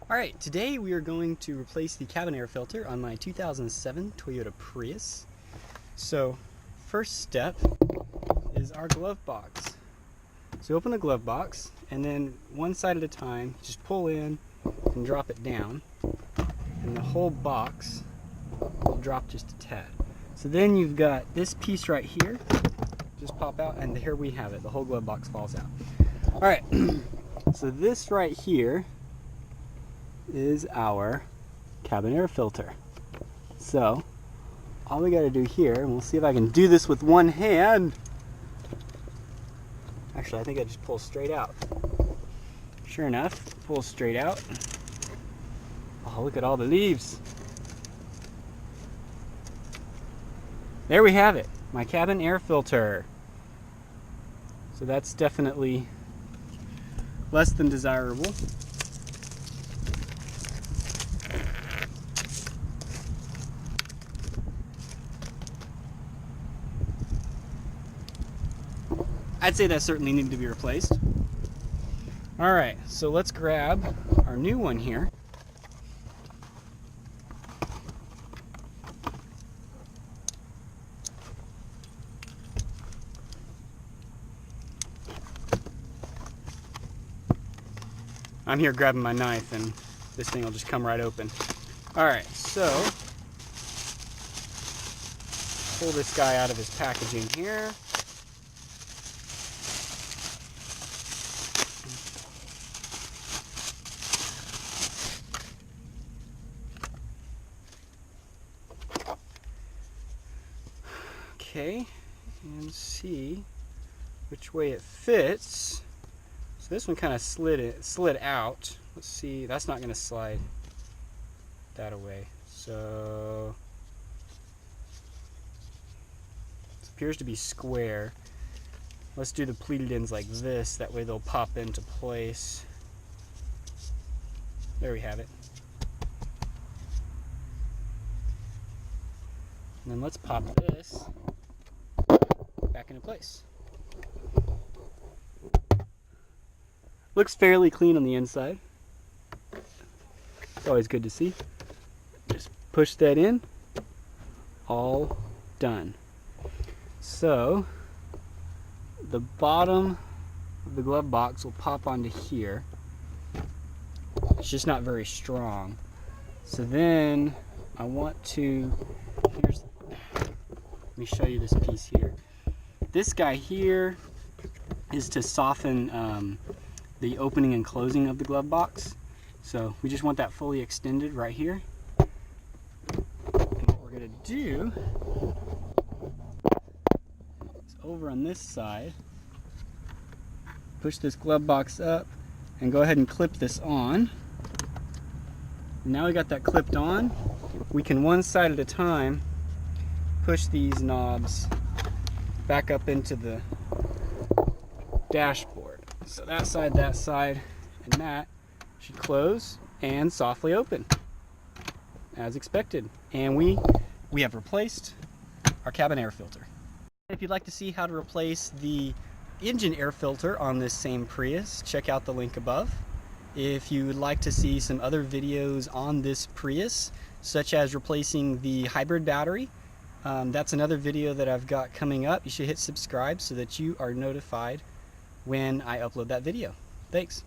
Alright, today we are going to replace the cabin air filter on my 2007 Toyota Prius. So, first step is our glove box. So open the glove box and then one side at a time, just pull in and drop it down, and the whole box will drop just a tad. So then you've got this piece right here, just pop out, and here we have it. The whole glove box falls out. Alright, so this right here is our cabin air filter. So all we got to do here, and we'll see if I can do this with one hand. Actually, I think I just pull straight out. Sure enough, pull straight out. Oh, look at all the leaves. There we have it, my cabin air filter. So that's definitely less than desirable. I'd say that certainly needed to be replaced. Alright, so let's grab our new one here. I'm here grabbing my knife and this thing will just come right open. Alright, so pull this guy out of his packaging here. Okay, and see which way it fits. So this one kind of slid out. Let's see, that's not going to slide that away. So it appears to be square. Let's do the pleated ends like this, that way they'll pop into place. There we have it. And then let's pop this back into place. Looks fairly clean on the inside. It's always good to see. Just push that in. All done. So the bottom of the glove box will pop onto here. It's just not very strong. So then I want to, let me show you this piece here. This guy here is to soften the opening and closing of the glove box. So we just want that fully extended right here. And what we're going to do is over on this side, push this glove box up and go ahead and clip this on. Now we got that clipped on, we can one side at a time push these knobs back up into the dashboard. So that side, and that should close and softly open as expected. And we have replaced our cabin air filter. If you'd like to see how to replace the engine air filter on this same Prius, check out the link above. If you would like to see some other videos on this Prius, such as replacing the hybrid battery, that's another video that I've got coming up. You should hit subscribe so that you are notified when I upload that video. Thanks.